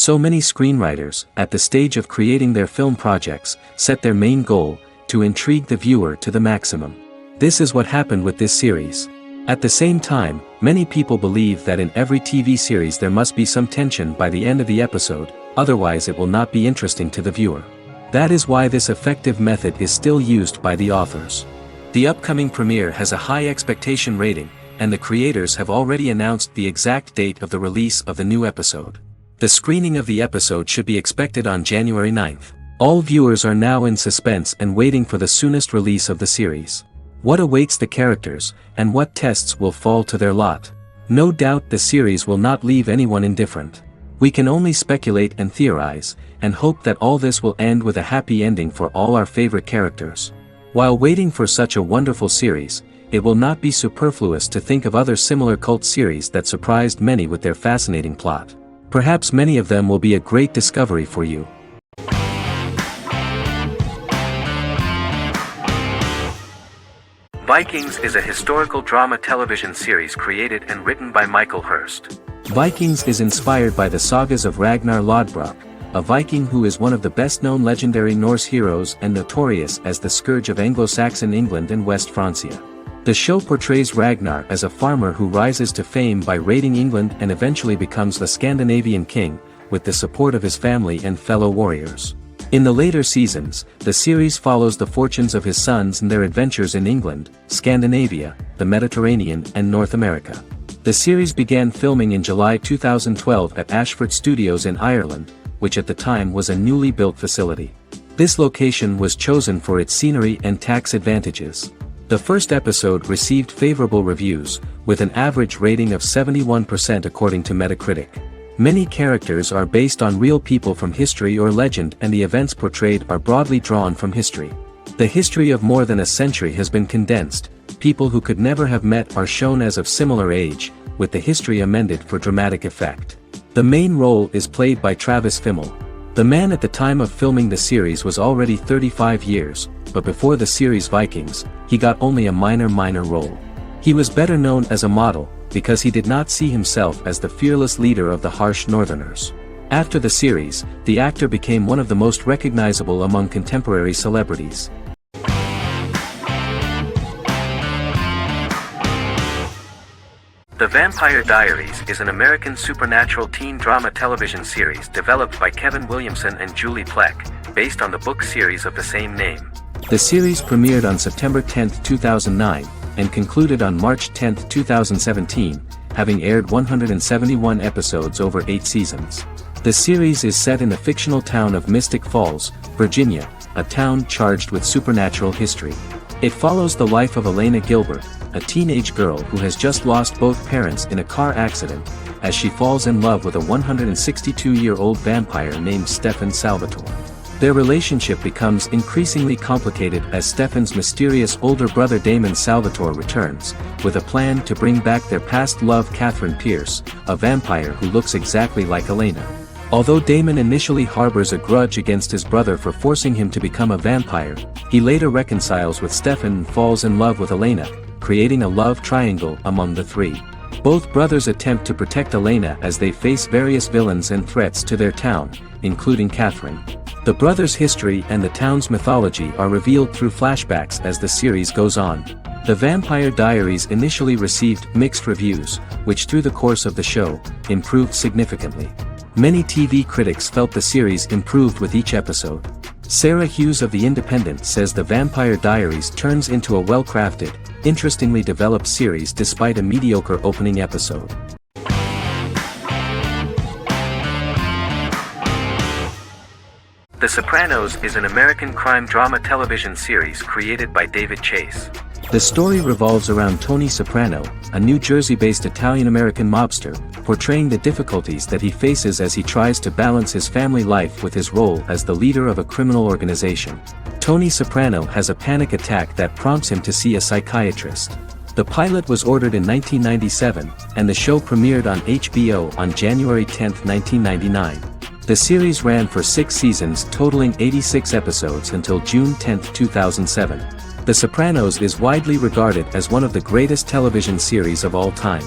So many screenwriters, at the stage of creating their film projects, set their main goal, to intrigue the viewer to the maximum. This is what happened with this series. At the same time, many people believe that in every TV series there must be some tension by the end of the episode, otherwise it will not be interesting to the viewer. That is why this effective method is still used by the authors. The upcoming premiere has a high expectation rating, and the creators have already announced the exact date of the release of the new episode. The screening of the episode should be expected on January 9th. All viewers are now in suspense and waiting for the soonest release of the series. What awaits the characters, and what tests will fall to their lot? No doubt the series will not leave anyone indifferent. We can only speculate and theorize, and hope that all this will end with a happy ending for all our favorite characters. While waiting for such a wonderful series, it will not be superfluous to think of other similar cult series that surprised many with their fascinating plot. Perhaps many of them will be a great discovery for you. Vikings is a historical drama television series created and written by Michael Hurst. Vikings is inspired by the sagas of Ragnar Lodbrok, a Viking who is one of the best-known legendary Norse heroes and notorious as the scourge of Anglo-Saxon England and West Francia. The show portrays Ragnar as a farmer who rises to fame by raiding England and eventually becomes the Scandinavian king, with the support of his family and fellow warriors. In the later seasons, the series follows the fortunes of his sons and their adventures in England, Scandinavia, the Mediterranean and North America. The series began filming in July 2012 at Ashford Studios in Ireland, which at the time was a newly built facility. This location was chosen for its scenery and tax advantages. The first episode received favorable reviews, with an average rating of 71% according to Metacritic. Many characters are based on real people from history or legend, and the events portrayed are broadly drawn from history. The history of more than a century has been condensed. People who could never have met are shown as of similar age, with the history amended for dramatic effect. The main role is played by Travis Fimmel. The man at the time of filming the series was already 35 years, but before the series Vikings, he got only a minor role. He was better known as a model, because he did not see himself as the fearless leader of the harsh Northerners. After the series, the actor became one of the most recognizable among contemporary celebrities. The Vampire Diaries is an American supernatural teen drama television series developed by Kevin Williamson and Julie Plec, based on the book series of the same name. The series premiered on September 10, 2009, and concluded on March 10, 2017, having aired 171 episodes over 8 seasons. The series is set in the fictional town of Mystic Falls, Virginia, a town charged with supernatural history. It follows the life of Elena Gilbert, a teenage girl who has just lost both parents in a car accident, as she falls in love with a 162-year-old vampire named Stefan Salvatore. Their relationship becomes increasingly complicated as Stefan's mysterious older brother Damon Salvatore returns, with a plan to bring back their past love Catherine Pierce, a vampire who looks exactly like Elena. Although Damon initially harbors a grudge against his brother for forcing him to become a vampire, he later reconciles with Stefan and falls in love with Elena, creating a love triangle among the three. Both brothers attempt to protect Elena as they face various villains and threats to their town, including Catherine. The brothers' history and the town's mythology are revealed through flashbacks as the series goes on. The Vampire Diaries initially received mixed reviews, which through the course of the show, improved significantly. Many TV critics felt the series improved with each episode. Sarah Hughes of The Independent says The Vampire Diaries turns into a well-crafted, interestingly developed series despite a mediocre opening episode. The Sopranos is an American crime drama television series created by David Chase. The story revolves around Tony Soprano, a New Jersey-based Italian-American mobster, portraying the difficulties that he faces as he tries to balance his family life with his role as the leader of a criminal organization. Tony Soprano has a panic attack that prompts him to see a psychiatrist. The pilot was ordered in 1997, and the show premiered on HBO on January 10, 1999. The series ran for 6 seasons totaling 86 episodes until June 10, 2007. The Sopranos is widely regarded as one of the greatest television series of all time.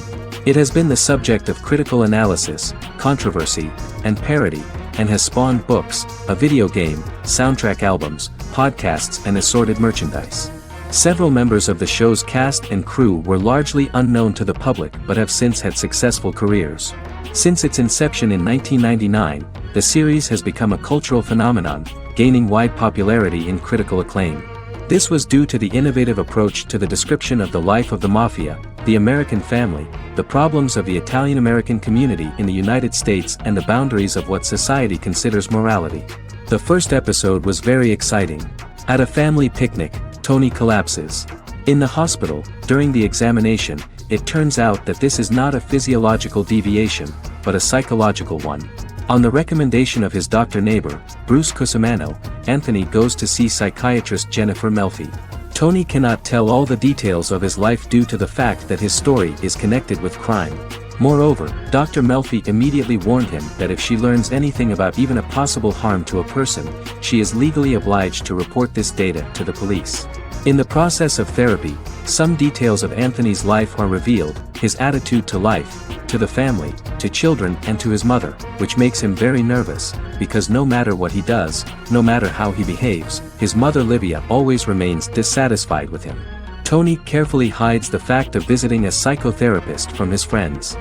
It has been the subject of critical analysis, controversy, and parody, and has spawned books, a video game, soundtrack albums, podcasts and assorted merchandise. Several members of the show's cast and crew were largely unknown to the public but have since had successful careers. Since its inception in 1999, the series has become a cultural phenomenon, gaining wide popularity and critical acclaim. This was due to the innovative approach to the description of the life of the mafia, the American family, the problems of the Italian-American community in the United States and the boundaries of what society considers morality. The first episode was very exciting. At a family picnic, Tony collapses. In the hospital, during the examination, it turns out that this is not a physiological deviation, but a psychological one. On the recommendation of his doctor neighbor, Bruce Cusimano, Anthony goes to see psychiatrist Jennifer Melfi. Tony cannot tell all the details of his life due to the fact that his story is connected with crime. Moreover, Dr. Melfi immediately warned him that if she learns anything about even a possible harm to a person, she is legally obliged to report this data to the police. In the process of therapy, some details of Anthony's life are revealed, his attitude to life, to the family, to children and to his mother, which makes him very nervous, because no matter what he does, no matter how he behaves, his mother Livia always remains dissatisfied with him. Tony carefully hides the fact of visiting a psychotherapist from his friends.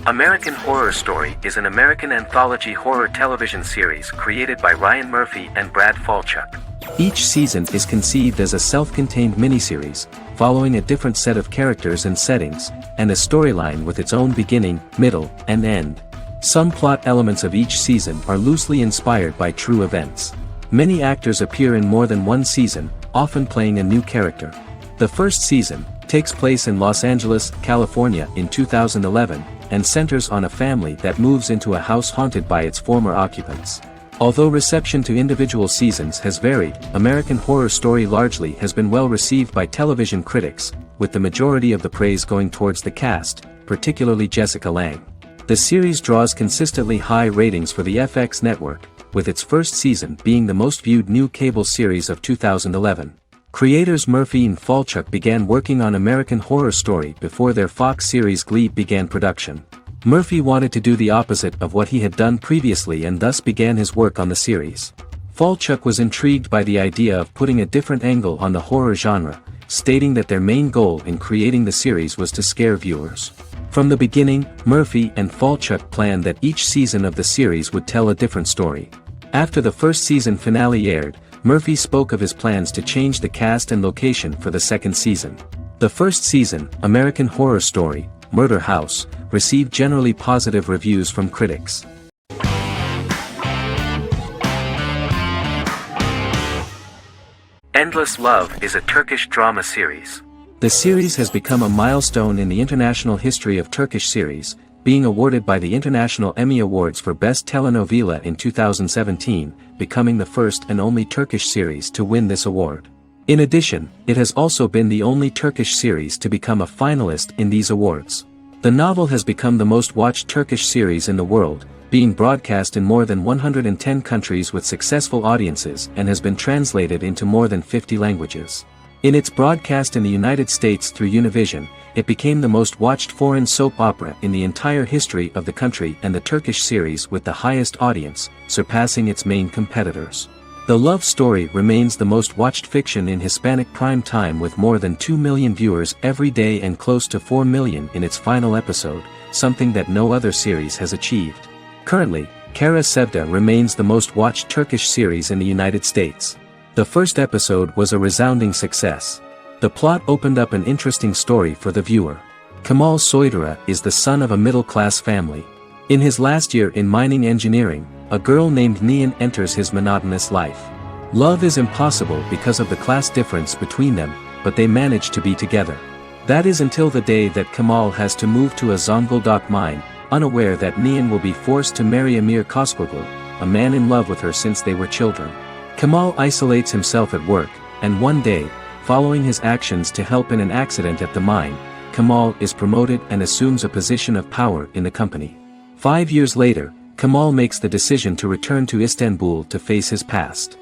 American Horror Story is an American anthology horror television series created by Ryan Murphy and Brad Falchuk. Each season is conceived as a self-contained miniseries, following a different set of characters and settings, and a storyline with its own beginning, middle, and end. Some plot elements of each season are loosely inspired by true events. Many actors appear in more than one season, often playing a new character. The first season takes place in Los Angeles, California in 2011, and centers on a family that moves into a house haunted by its former occupants. Although reception to individual seasons has varied, American Horror Story largely has been well received by television critics, with the majority of the praise going towards the cast, particularly Jessica Lange. The series draws consistently high ratings for the FX network, with its first season being the most viewed new cable series of 2011. Creators Murphy and Falchuk began working on American Horror Story before their Fox series Glee began production. Murphy wanted to do the opposite of what he had done previously and thus began his work on the series. Falchuk was intrigued by the idea of putting a different angle on the horror genre, stating that their main goal in creating the series was to scare viewers. From the beginning, Murphy and Falchuk planned that each season of the series would tell a different story. After the first season finale aired, Murphy spoke of his plans to change the cast and location for the second season. The first season, American Horror Story, Murder House, received generally positive reviews from critics. Endless Love is a Turkish drama series. The series has become a milestone in the international history of Turkish series, being awarded by the International Emmy Awards for Best Telenovela in 2017, becoming the first and only Turkish series to win this award. In addition, it has also been the only Turkish series to become a finalist in these awards. The novel has become the most watched Turkish series in the world, being broadcast in more than 110 countries with successful audiences and has been translated into more than 50 languages. In its broadcast in the United States through Univision, it became the most watched foreign soap opera in the entire history of the country and the Turkish series with the highest audience, surpassing its main competitors. The love story remains the most watched fiction in Hispanic prime time with more than 2 million viewers every day and close to 4 million in its final episode, something that no other series has achieved. Currently, Kara Sevda remains the most watched Turkish series in the United States. The first episode was a resounding success. The plot opened up an interesting story for the viewer. Kemal Soydura is the son of a middle-class family. In his last year in mining engineering, a girl named Nihan enters his monotonous life. Love is impossible because of the class difference between them, but they manage to be together. That is until the day that Kemal has to move to a Zonguldak mine, unaware that Nihan will be forced to marry Amir Koskoglu, a man in love with her since they were children. Kemal isolates himself at work, and one day, following his actions to help in an accident at the mine, Kemal is promoted and assumes a position of power in the company. 5 years later, Kemal makes the decision to return to Istanbul to face his past.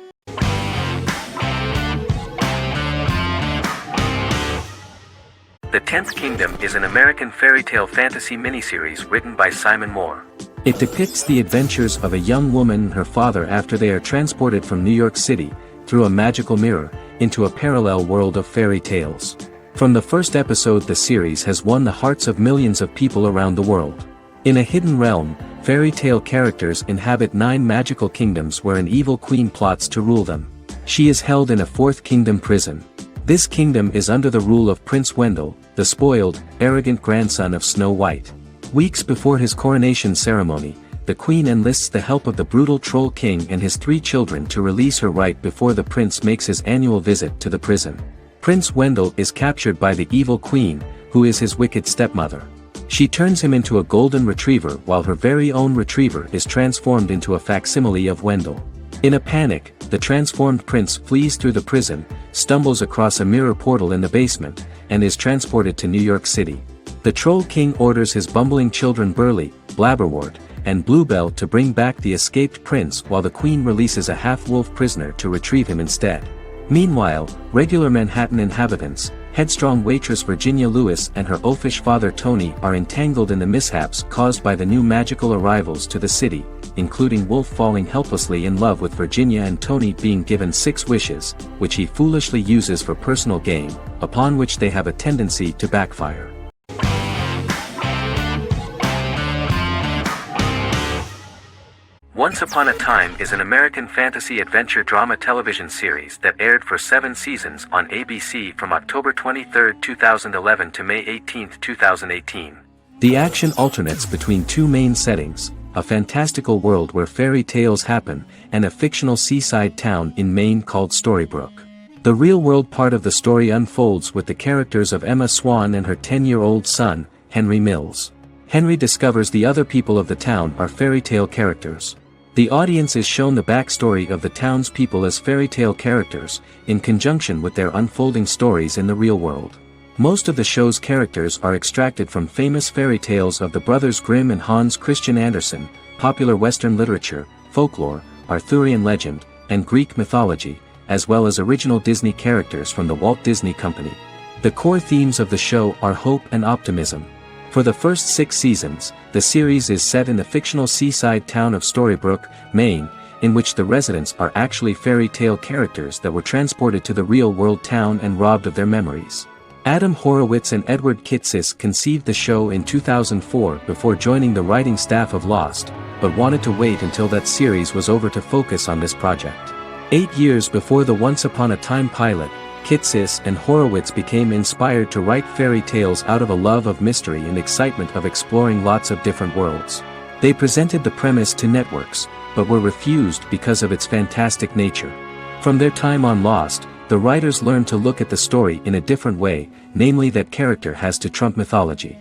The Tenth Kingdom is an American fairy tale fantasy miniseries written by Simon Moore. It depicts the adventures of a young woman and her father after they are transported from New York City, through a magical mirror, into a parallel world of fairy tales. From the first episode, the series has won the hearts of millions of people around the world. In a hidden realm, fairy tale characters inhabit 9 magical kingdoms where an evil queen plots to rule them. She is held in a 4th kingdom prison. This kingdom is under the rule of Prince Wendell, the spoiled, arrogant grandson of Snow White. Weeks before his coronation ceremony, the queen enlists the help of the brutal Troll King and his 3 children to release her right before the prince makes his annual visit to the prison. Prince Wendell is captured by the evil queen, who is his wicked stepmother. She turns him into a golden retriever while her very own retriever is transformed into a facsimile of Wendell. In a panic, the transformed prince flees through the prison, stumbles across a mirror portal in the basement, and is transported to New York City. The Troll King orders his bumbling children Burley, Blabberwort, and Bluebell to bring back the escaped prince while the queen releases a half-wolf prisoner to retrieve him instead. Meanwhile, regular Manhattan inhabitants, headstrong waitress Virginia Lewis and her oafish father Tony are entangled in the mishaps caused by the new magical arrivals to the city, including Wolf falling helplessly in love with Virginia and Tony being given 6 wishes, which he foolishly uses for personal gain, upon which they have a tendency to backfire. Once Upon a Time is an American fantasy adventure drama television series that aired for 7 seasons on ABC from October 23, 2011 to May 18, 2018. The action alternates between 2 main settings, a fantastical world where fairy tales happen, and a fictional seaside town in Maine called Storybrooke. The real-world part of the story unfolds with the characters of Emma Swan and her 10-year-old son, Henry Mills. Henry discovers the other people of the town are fairy tale characters. The audience is shown the backstory of the townspeople as fairy tale characters, in conjunction with their unfolding stories in the real world. Most of the show's characters are extracted from famous fairy tales of the Brothers Grimm and Hans Christian Andersen, popular Western literature, folklore, Arthurian legend, and Greek mythology, as well as original Disney characters from the Walt Disney Company. The core themes of the show are hope and optimism. For the first 6 seasons, the series is set in the fictional seaside town of Storybrooke, Maine, in which the residents are actually fairy tale characters that were transported to the real-world town and robbed of their memories. Adam Horowitz and Edward Kitsis conceived the show in 2004 before joining the writing staff of Lost, but wanted to wait until that series was over to focus on this project. 8 years before the Once Upon a Time pilot, Kitsis and Horowitz became inspired to write fairy tales out of a love of mystery and excitement of exploring lots of different worlds. They presented the premise to networks, but were refused because of its fantastic nature. From their time on Lost, the writers learned to look at the story in a different way, namely that character has to trump mythology.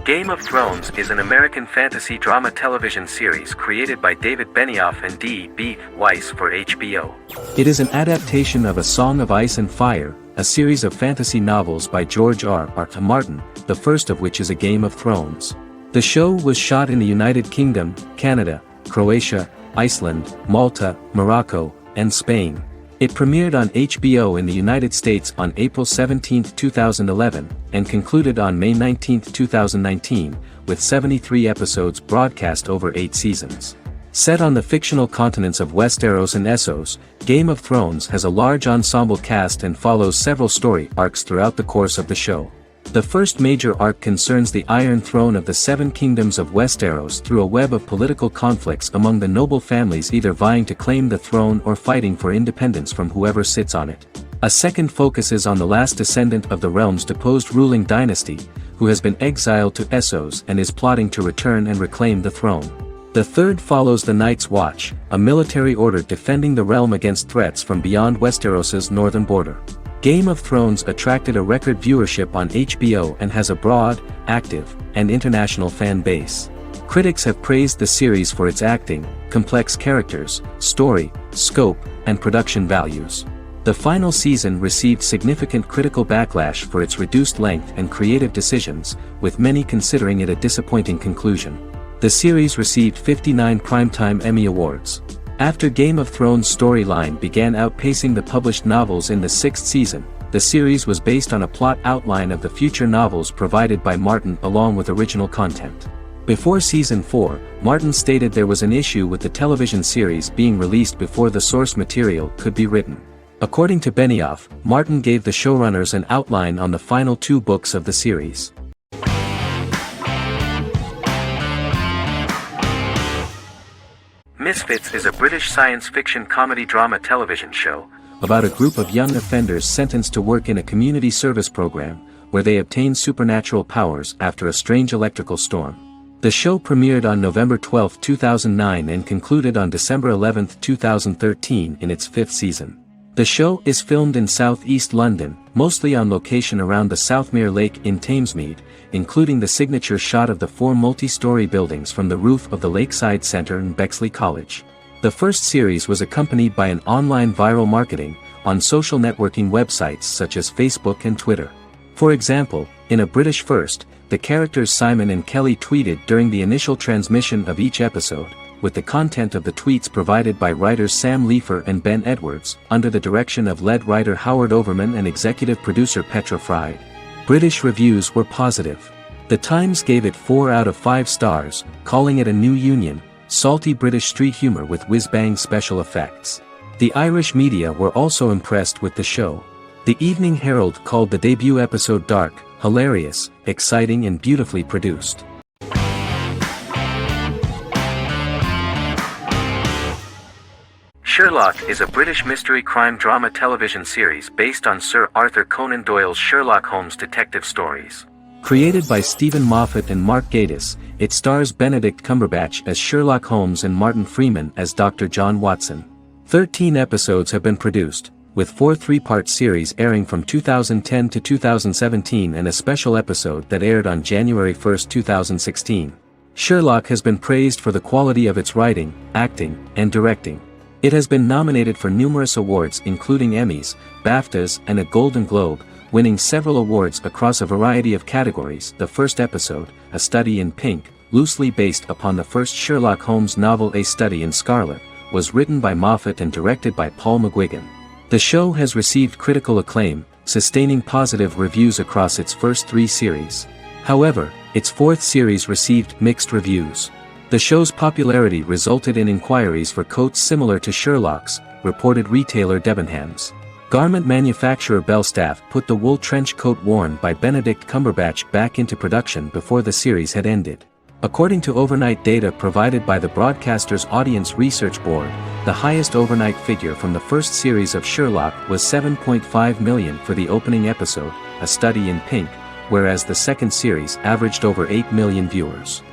Game of Thrones is an American fantasy drama television series created by David Benioff and D.B. Weiss for HBO. It is an adaptation of A Song of Ice and Fire, a series of fantasy novels by George R.R. Martin, the first of which is A Game of Thrones. The show was shot in the United Kingdom, Canada, Croatia, Iceland, Malta, Morocco, and Spain. It premiered on HBO in the United States on April 17, 2011, and concluded on May 19, 2019, with 73 episodes broadcast over 8 seasons. Set on the fictional continents of Westeros and Essos, Game of Thrones has a large ensemble cast and follows several story arcs throughout the course of the show. The first major arc concerns the Iron Throne of the 7 Kingdoms of Westeros through a web of political conflicts among the noble families either vying to claim the throne or fighting for independence from whoever sits on it. A second focuses on the last descendant of the realm's deposed ruling dynasty, who has been exiled to Essos and is plotting to return and reclaim the throne. The third follows the Night's Watch, a military order defending the realm against threats from beyond Westeros's northern border. Game of Thrones attracted a record viewership on HBO and has a broad, active, and international fan base. Critics have praised the series for its acting, complex characters, story, scope, and production values. The final season received significant critical backlash for its reduced length and creative decisions, with many considering it a disappointing conclusion. The series received 59 Primetime Emmy Awards. After Game of Thrones' storyline began outpacing the published novels in the sixth season, the series was based on a plot outline of the future novels provided by Martin along with original content. Before Season 4, Martin stated there was an issue with the television series being released before the source material could be written. According to Benioff, Martin gave the showrunners an outline on the final 2 books of the series. Misfits is a British science fiction comedy drama television show about a group of young offenders sentenced to work in a community service program, where they obtain supernatural powers after a strange electrical storm. The show premiered on November 12, 2009 and concluded on December 11, 2013 in its 5th season. The show is filmed in southeast London, mostly on location around the Southmere Lake in Thamesmead, including the signature shot of the 4 multi-story buildings from the roof of the Lakeside Centre in Bexley College. The first series was accompanied by an online viral marketing on social networking websites such as Facebook and Twitter. For example, in a British first, the characters Simon and Kelly tweeted during the initial transmission of each episode, with the content of the tweets provided by writers Sam Leifer and Ben Edwards, under the direction of lead writer Howard Overman and executive producer Petra Fried. British reviews were positive. The Times gave it 4 out of 5 stars, calling it a new union, salty British street humor with whiz-bang special effects. The Irish media were also impressed with the show. The Evening Herald called the debut episode dark, hilarious, exciting and beautifully produced. Sherlock is a British mystery crime drama television series based on Sir Arthur Conan Doyle's Sherlock Holmes detective stories. Created by Stephen Moffat and Mark Gatiss, it stars Benedict Cumberbatch as Sherlock Holmes and Martin Freeman as Dr. John Watson. 13 episodes have been produced, with 4 3-part series airing from 2010 to 2017 and a special episode that aired on January 1, 2016. Sherlock has been praised for the quality of its writing, acting, and directing. It has been nominated for numerous awards including Emmys, BAFTAs, and a Golden Globe, winning several awards across a variety of categories. The first episode, A Study in Pink, loosely based upon the first Sherlock Holmes novel A Study in Scarlet, was written by Moffat and directed by Paul McGuigan. The show has received critical acclaim, sustaining positive reviews across its first 3 series. However, its 4th series received mixed reviews. The show's popularity resulted in inquiries for coats similar to Sherlock's, reported retailer Debenhams. Garment manufacturer Belstaff put the wool trench coat worn by Benedict Cumberbatch back into production before the series had ended. According to overnight data provided by the broadcaster's Audience Research Board, the highest overnight figure from the first series of Sherlock was 7.5 million for the opening episode, A Study in Pink, whereas the second series averaged over 8 million viewers.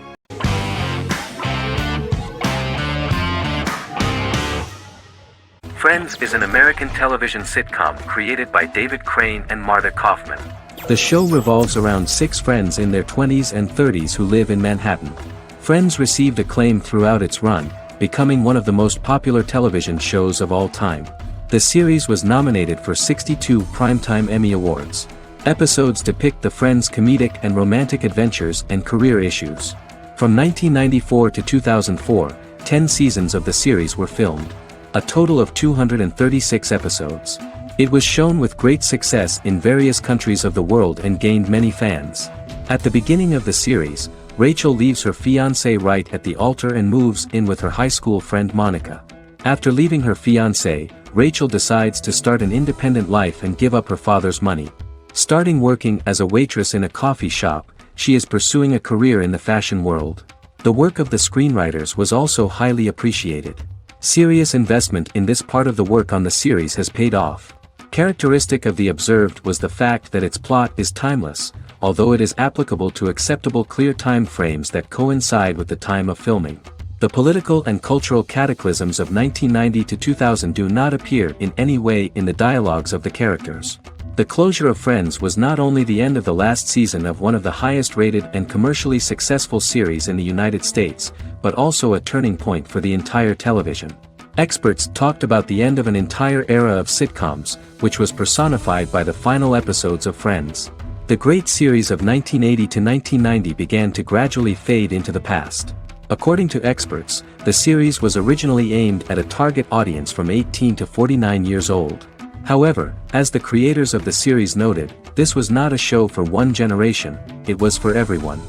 Friends is an American television sitcom created by David Crane and Marta Kaufman. The show revolves around 6 friends in their 20s and 30s who live in Manhattan. Friends received acclaim throughout its run, becoming one of the most popular television shows of all time. The series was nominated for 62 Primetime Emmy Awards. Episodes depict the friends' comedic and romantic adventures and career issues. From 1994 to 2004, 10 seasons of the series were filmed. A total of 236 episodes. It was shown with great success in various countries of the world and gained many fans. At the beginning of the series, Rachel leaves her fiancé right at the altar and moves in with her high school friend Monica. After leaving her fiancé, Rachel decides to start an independent life and give up her father's money. Starting working as a waitress in a coffee shop, she is pursuing a career in the fashion world. The work of the screenwriters was also highly appreciated. Serious investment in this part of the work on the series has paid off. Characteristic of The Observed was the fact that its plot is timeless, although it is applicable to acceptable clear time frames that coincide with the time of filming. The political and cultural cataclysms of 1990 to 2000 do not appear in any way in the dialogues of the characters. The closure of Friends was not only the end of the last season of one of the highest-rated and commercially successful series in the United States, but also a turning point for the entire television. Experts talked about the end of an entire era of sitcoms, which was personified by the final episodes of Friends. The great series of 1980 to 1990 began to gradually fade into the past. According to experts, The series was originally aimed at a target audience from 18 to 49 years old. However, as the creators of the series noted, this was not a show for one generation, it was for everyone.